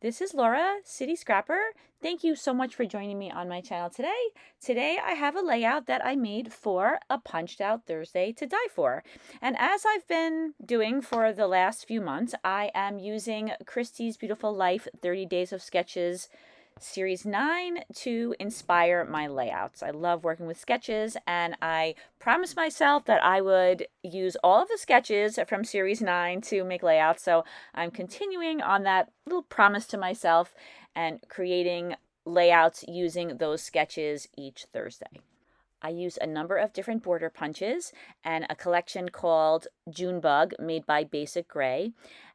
This is Laura, City Scrapper. Thank you so much for joining me on my channel today. Today I have a layout that I made for a Punched Out Thursday to Die For. And as I've been doing for the last few months, I am using Christy's Beautiful Life 30 Days of Sketches Series 9 to inspire my layouts. I love working with sketches, and I promised myself that I would use all of the sketches from Series 9 to make layouts, so I'm continuing on that little promise to myself and creating layouts using those sketches each Thursday. I use a number of different border punches and a collection called Junebug made by Basic Gray.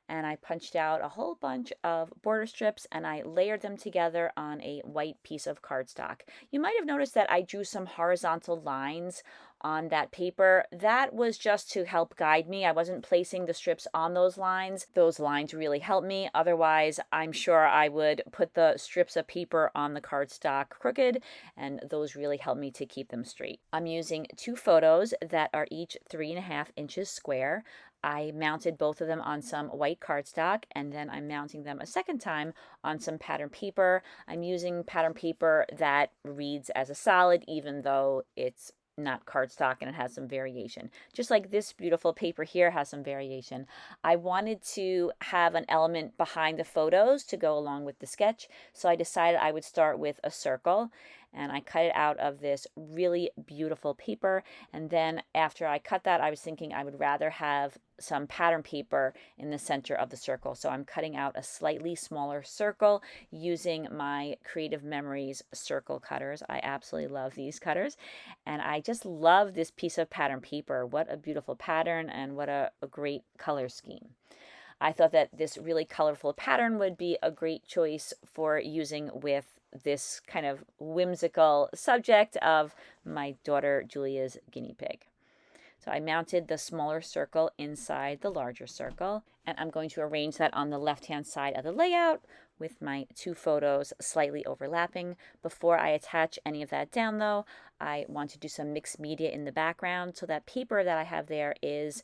And I punched out a whole bunch of border strips and I layered them together on a white piece of cardstock. You might have noticed that I drew some horizontal lines on that paper. That was just to help guide me. I wasn't placing the strips on those lines. Those lines really helped me. Otherwise, I'm sure I would put the strips of paper on the cardstock crooked, and those really help me to keep them straight. I'm using two photos that are each 3.5 inches square. I mounted both of them on some white cardstock, and then I'm mounting them a second time on some pattern paper. I'm using pattern paper that reads as a solid, even though it's not cardstock and it has some variation. Just like this beautiful paper here has some variation. I wanted to have an element behind the photos to go along with the sketch, so I decided I would start with a circle, and I cut it out of this really beautiful paper. And then after I cut that, I was thinking I would rather have some pattern paper in the center of the circle. So I'm cutting out a slightly smaller circle using my Creative Memories circle cutters. I absolutely love these cutters. And I just love this piece of pattern paper. What a beautiful pattern, and what a great color scheme. I thought that this really colorful pattern would be a great choice for using with this kind of whimsical subject of my daughter Julia's guinea pig. So I mounted the smaller circle inside the larger circle, and I'm going to arrange that on the left-hand side of the layout with my two photos slightly overlapping. Before I attach any of that down though, I want to do some mixed media in the background. So that paper that I have there is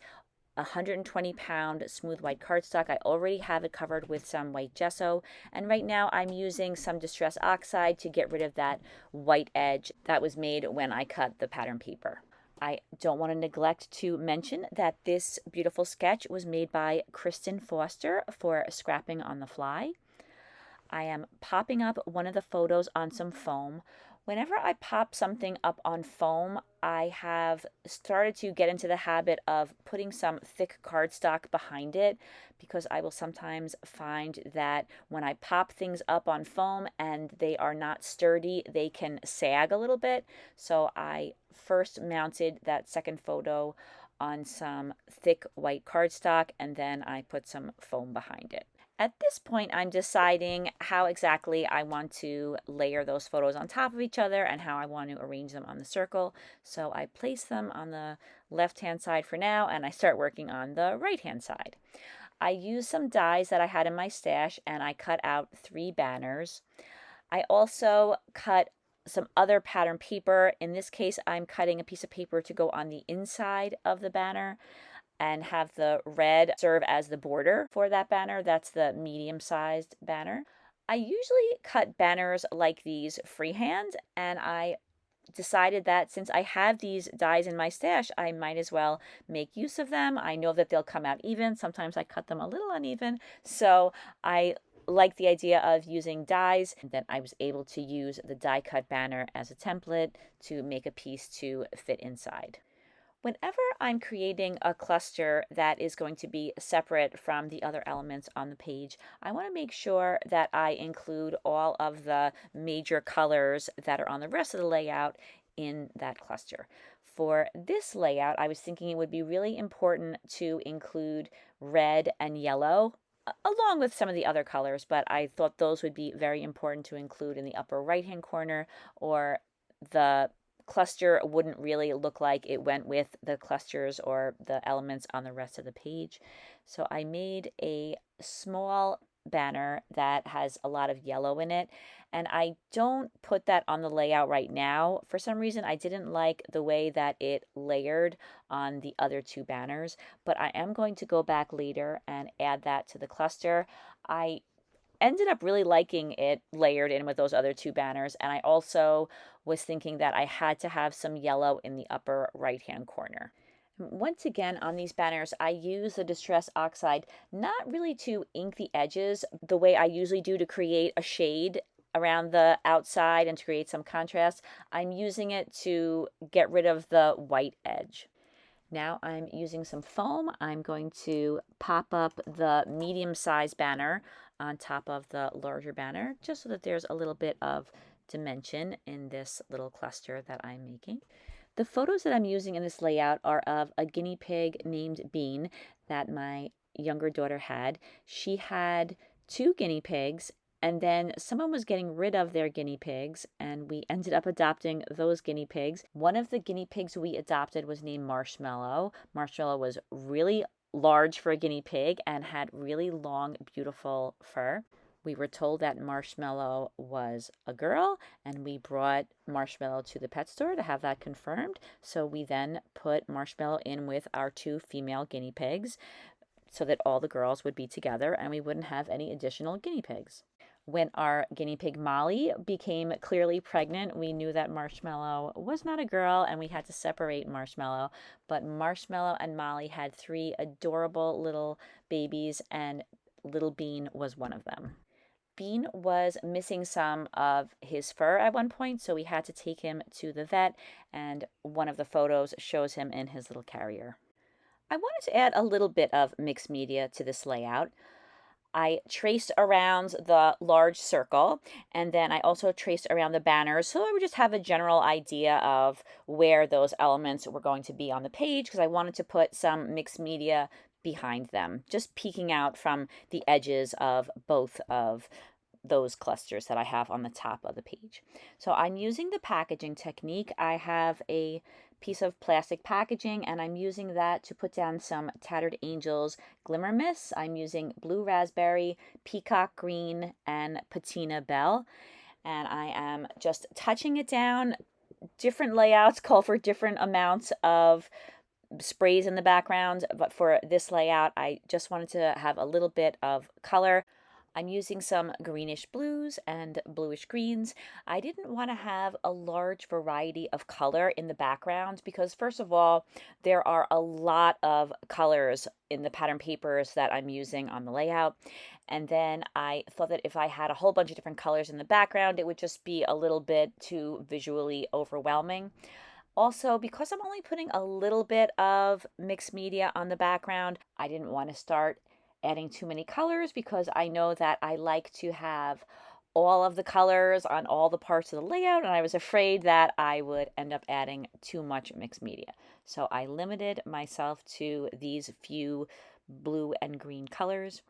120-pound smooth white cardstock. I already have it covered with some white gesso, and right now I'm using some Distress Oxide to get rid of that white edge that was made when I cut the pattern paper. I don't want to neglect to mention that this beautiful sketch was made by Kristen Foster for Scrapping on the Fly. I am popping up one of the photos on some foam. Whenever I pop something up on foam, I have started to get into the habit of putting some thick cardstock behind it, because I will sometimes find that when I pop things up on foam and they are not sturdy, they can sag a little bit. So I first mounted that second photo on some thick white cardstock, and then I put some foam behind it. At this point, I'm deciding how exactly I want to layer those photos on top of each other and how I want to arrange them on the circle. So I place them on the left-hand side for now, and I start working on the right-hand side. I used some dies that I had in my stash, and I cut out 3 banners. I also cut some other pattern paper. In this case, I'm cutting a piece of paper to go on the inside of the banner and have the red serve as the border for that banner. That's the medium-sized banner. I usually cut banners like these freehand, and I decided that since I have these dies in my stash, I might as well make use of them. I know that they'll come out even. Sometimes I cut them a little uneven, so I like the idea of using dies. And then I was able to use the die cut banner as a template to make a piece to fit inside. Whenever I'm creating a cluster that is going to be separate from the other elements on the page, I want to make sure that I include all of the major colors that are on the rest of the layout in that cluster. For this layout, I was thinking it would be really important to include red and yellow along with some of the other colors, but I thought those would be very important to include in the upper right-hand corner, or the cluster wouldn't really look like it went with the clusters or the elements on the rest of the page. So I made a small banner that has a lot of yellow in it, and I don't put that on the layout right now. For some reason, I didn't like the way that it layered on the other 2 banners, but I am going to go back later and add that to the cluster. I ended up really liking it layered in with those other two banners. And I also was thinking that I had to have some yellow in the upper right-hand corner. Once again, on these banners, I use the Distress Oxide not really to ink the edges the way I usually do to create a shade around the outside and to create some contrast. I'm using it to get rid of the white edge. Now I'm using some foam. I'm going to pop up the medium-sized banner on top of the larger banner, just so that there's a little bit of dimension in this little cluster that I'm making. The photos that I'm using in this layout are of a guinea pig named Bean that my younger daughter had. She had two guinea pigs, and then someone was getting rid of their guinea pigs, and we ended up adopting those guinea pigs. One of the guinea pigs we adopted was named Marshmallow. Marshmallow was really large for a guinea pig and had really long, beautiful fur. We were told that Marshmallow was a girl, and we brought Marshmallow to the pet store to have that confirmed. So we then put Marshmallow in with our two female guinea pigs so that all the girls would be together and we wouldn't have any additional guinea pigs. When our guinea pig Molly became clearly pregnant, we knew that Marshmallow was not a girl and we had to separate Marshmallow. But Marshmallow and Molly had three adorable little babies, and little Bean was one of them. Bean was missing some of his fur at one point, so we had to take him to the vet, and one of the photos shows him in his little carrier. I wanted to add a little bit of mixed media to this layout. I traced around the large circle, and then I also traced around the banners, so I would just have a general idea of where those elements were going to be on the page, because I wanted to put some mixed media behind them, just peeking out from the edges of both of those clusters that I have on the top of the page. So I'm using the packaging technique. I have a piece of plastic packaging, and I'm using that to put down some Tattered Angels Glimmer Mists. I'm using blue raspberry, peacock green, and patina bell, and I am just touching it down. Different layouts call for different amounts of sprays in the background, but for this layout I just wanted to have a little bit of color. I'm using some greenish blues and bluish greens. I didn't want to have a large variety of color in the background because, first of all, there are a lot of colors in the pattern papers that I'm using on the layout. And then I thought that if I had a whole bunch of different colors in the background, it would just be a little bit too visually overwhelming. Also, because I'm only putting a little bit of mixed media on the background, I didn't want to start adding too many colors because I know that I like to have all of the colors on all the parts of the layout, and I was afraid that I would end up adding too much mixed media. So I limited myself to these few blue and green colors.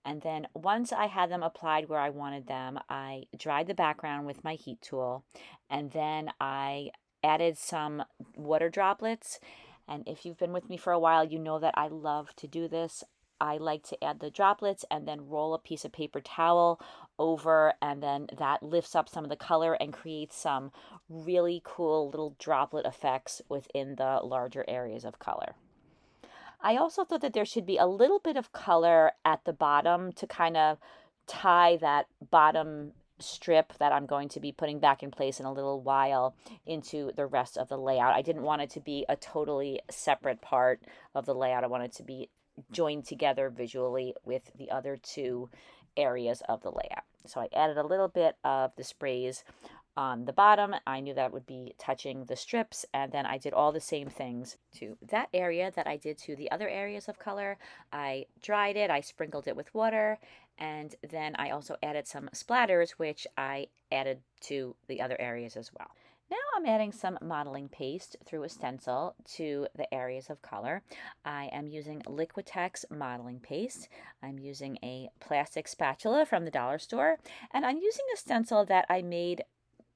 And then once I had them applied where I wanted them, I dried the background with my heat tool, and then I added some water droplets. And if you've been with me for a while, you know that I love to do this. I like to add the droplets and then roll a piece of paper towel over, and then that lifts up some of the color and creates some really cool little droplet effects within the larger areas of color. I also thought that there should be a little bit of color at the bottom to kind of tie that bottom strip that I'm going to be putting back in place in a little while into the rest of the layout. I didn't want it to be a totally separate part of the layout. I wanted it to be joined together visually with the other two areas of the layout. So I added a little bit of the sprays on the bottom. I knew that would be touching the strips, and then I did all the same things to that area that I did to the other areas of color. I dried it, I sprinkled it with water, and then I also added some splatters, which I added to the other areas as well. Now I'm adding some modeling paste through a stencil to the areas of color. I am using Liquitex modeling paste. I'm using a plastic spatula from the dollar store, and I'm using a stencil that I made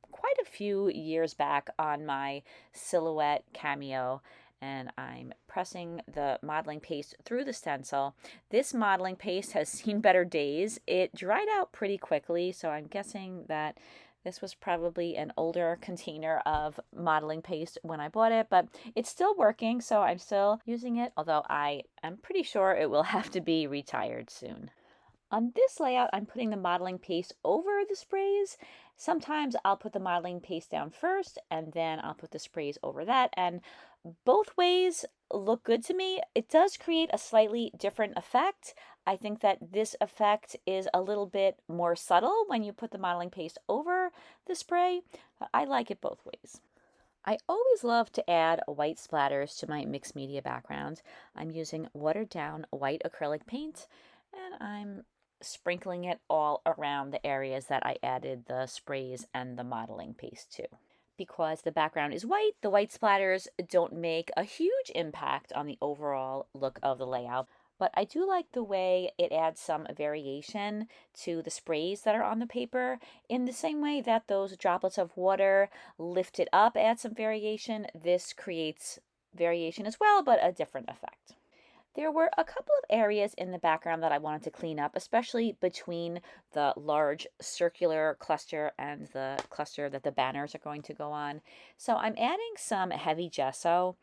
quite a few years back on my silhouette cameo, and I'm pressing the modeling paste through the stencil. This modeling paste has seen better days. It dried out pretty quickly, so I'm guessing that this was probably an older container of modeling paste when I bought it, but it's still working, so I'm still using it, although I am pretty sure it will have to be retired soon. On this layout, I'm putting the modeling paste over the sprays. Sometimes I'll put the modeling paste down first and then I'll put the sprays over that. And both ways look good to me. It does create a slightly different effect. I think that this effect is a little bit more subtle when you put the modeling paste over the spray, but I like it both ways. I always love to add white splatters to my mixed media background. I'm using watered down white acrylic paint and I'm sprinkling it all around the areas that I added the sprays and the modeling paste to. Because the background is white, the white splatters don't make a huge impact on the overall look of the layout, but I do like the way it adds some variation to the sprays that are on the paper in the same way that those droplets of water lift it up, add some variation. This creates variation as well, but a different effect. There were a couple of areas in the background that I wanted to clean up, especially between the large circular cluster and the cluster that the banners are going to go on. So I'm adding some heavy gesso.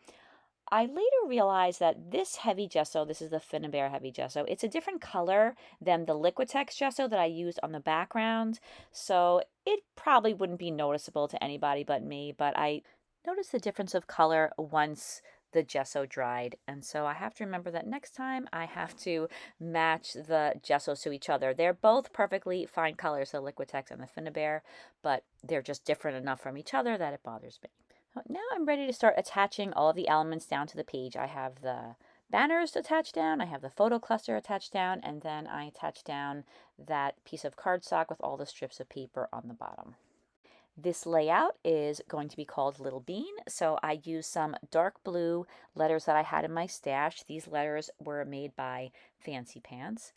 I later realized that this heavy gesso, this is the Finnabair heavy gesso, it's a different color than the Liquitex gesso that I used on the background. So it probably wouldn't be noticeable to anybody but me, but I noticed the difference of color once the gesso dried. And so I have to remember that next time I have to match the gessos to each other. They're both perfectly fine colors, the Liquitex and the Finnabair, but they're just different enough from each other that it bothers me. Now I'm ready to start attaching all of the elements down to the page. I have the banners attached down, I have the photo cluster attached down, and then I attach down that piece of cardstock with all the strips of paper on the bottom. This layout is going to be called Little Bean, so I used some dark blue letters that I had in my stash. These letters were made by Fancy Pants.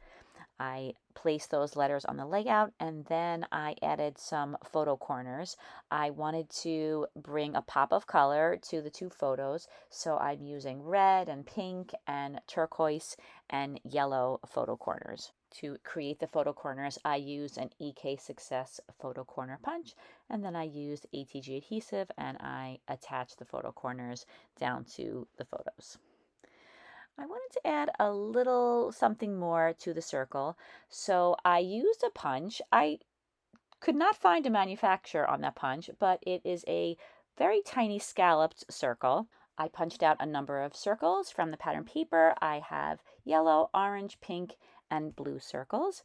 I placed those letters on the layout and then I added some photo corners. I wanted to bring a pop of color to the two photos, so I'm using red and pink and turquoise and yellow photo corners. To create the photo corners, I used an EK Success photo corner punch, and then I used ATG adhesive and I attached the photo corners down to the photos. I wanted to add a little something more to the circle, so I used a punch. I could not find a manufacturer on that punch, but it is a very tiny scalloped circle. I punched out a number of circles from the pattern paper. I have yellow, orange, pink, and blue circles,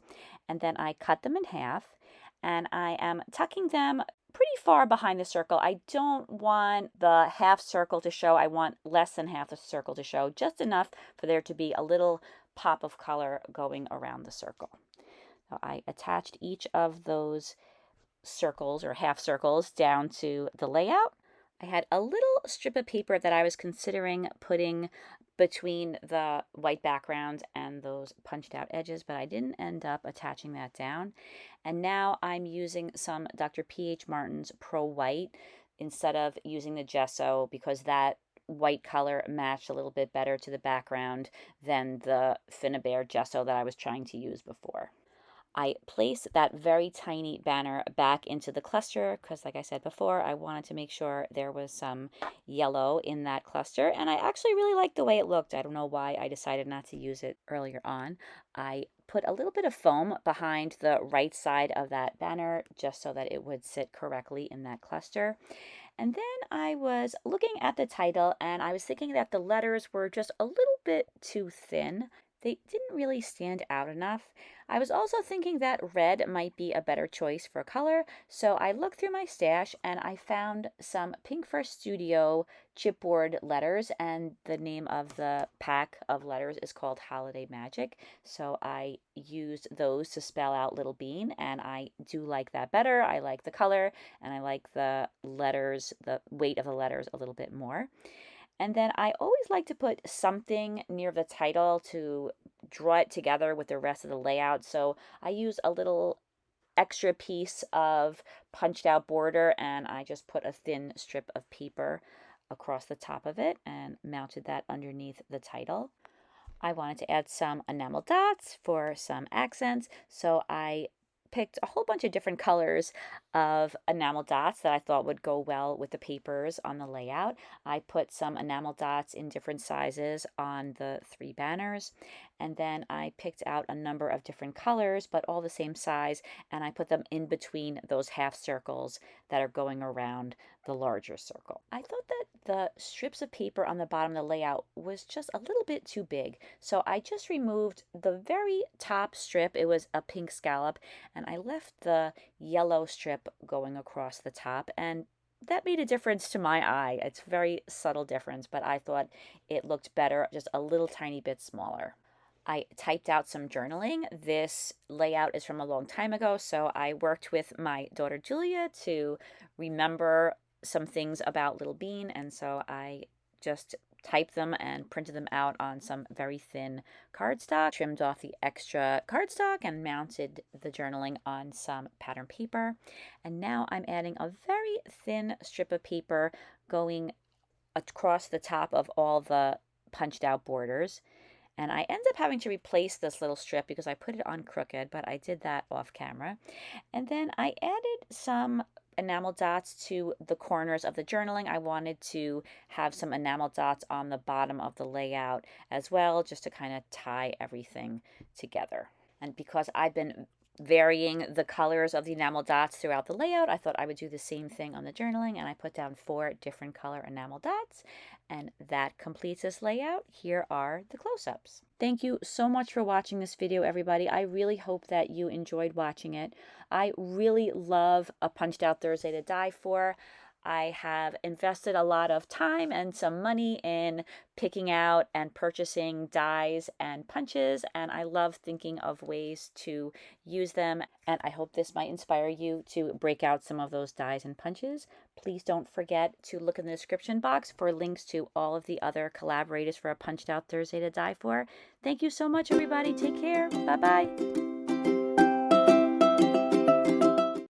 and then I cut them in half, and I am tucking them pretty far behind the circle. I don't want the half circle to show. I want less than half the circle to show, just enough for there to be a little pop of color going around the circle. So I attached each of those circles or half circles down to the layout. I had a little strip of paper that I was considering putting between the white background and those punched out edges, but I didn't end up attaching that down. And now I'm using some Dr. P.H. Martin's Pro White instead of using the gesso because that white color matched a little bit better to the background than the Finnabair gesso that I was trying to use before. I placed that very tiny banner back into the cluster because, like I said before, I wanted to make sure there was some yellow in that cluster, and I actually really liked the way it looked. I don't know why I decided not to use it earlier on. I put a little bit of foam behind the right side of that banner just so that it would sit correctly in that cluster. And then I was looking at the title and I was thinking that the letters were just a little bit too thin. They didn't really stand out enough. I was also thinking that red might be a better choice for color, so I looked through my stash and I found some Pinkfresh Studio chipboard letters, and the name of the pack of letters is called Holiday Magic. So I used those to spell out Little Bean, and I do like that better. I like the color, and I like the letters, the weight of the letters a little bit more. And then I always like to put something near the title to draw it together with the rest of the layout. So I use a little extra piece of punched out border and I just put a thin strip of paper across the top of it and mounted that underneath the title. I wanted to add some enamel dots for some accents, so I picked a whole bunch of different colors of enamel dots that I thought would go well with the papers on the layout. I put some enamel dots in different sizes on the three banners, and then I picked out a number of different colors, but all the same size, and I put them in between those half circles that are going around the larger circle. I thought that the strips of paper on the bottom of the layout was just a little bit too big, so I just removed the very top strip. It was a pink scallop, and I left the yellow strip going across the top, and that made a difference to my eye. It's a very subtle difference, but I thought it looked better just a little tiny bit smaller. I typed out some journaling. This layout is from a long time ago, so I worked with my daughter Julia to remember some things about Little Bean, and so I just typed them and printed them out on some very thin cardstock, trimmed off the extra cardstock, and mounted the journaling on some pattern paper. And now I'm adding a very thin strip of paper going across the top of all the punched out borders. And I ended up having to replace this little strip because I put it on crooked, but I did that off camera. And then I added some enamel dots to the corners of the journaling. I wanted to have some enamel dots on the bottom of the layout as well, just to kind of tie everything together. And because I've been varying the colors of the enamel dots throughout the layout, I thought I would do the same thing on the journaling, and I put down 4 different color enamel dots, and that completes this layout. Here are the close-ups. Thank you so much for watching this video, everybody. I really hope that you enjoyed watching it. I really love A Punched Out Thursday to Die For. I have invested a lot of time and some money in picking out and purchasing dies and punches, and I love thinking of ways to use them, and I hope this might inspire you to break out some of those dies and punches. Please don't forget to look in the description box for links to all of the other collaborators for A Punched Out Thursday to Die For. Thank you so much, everybody. Take care. Bye-bye.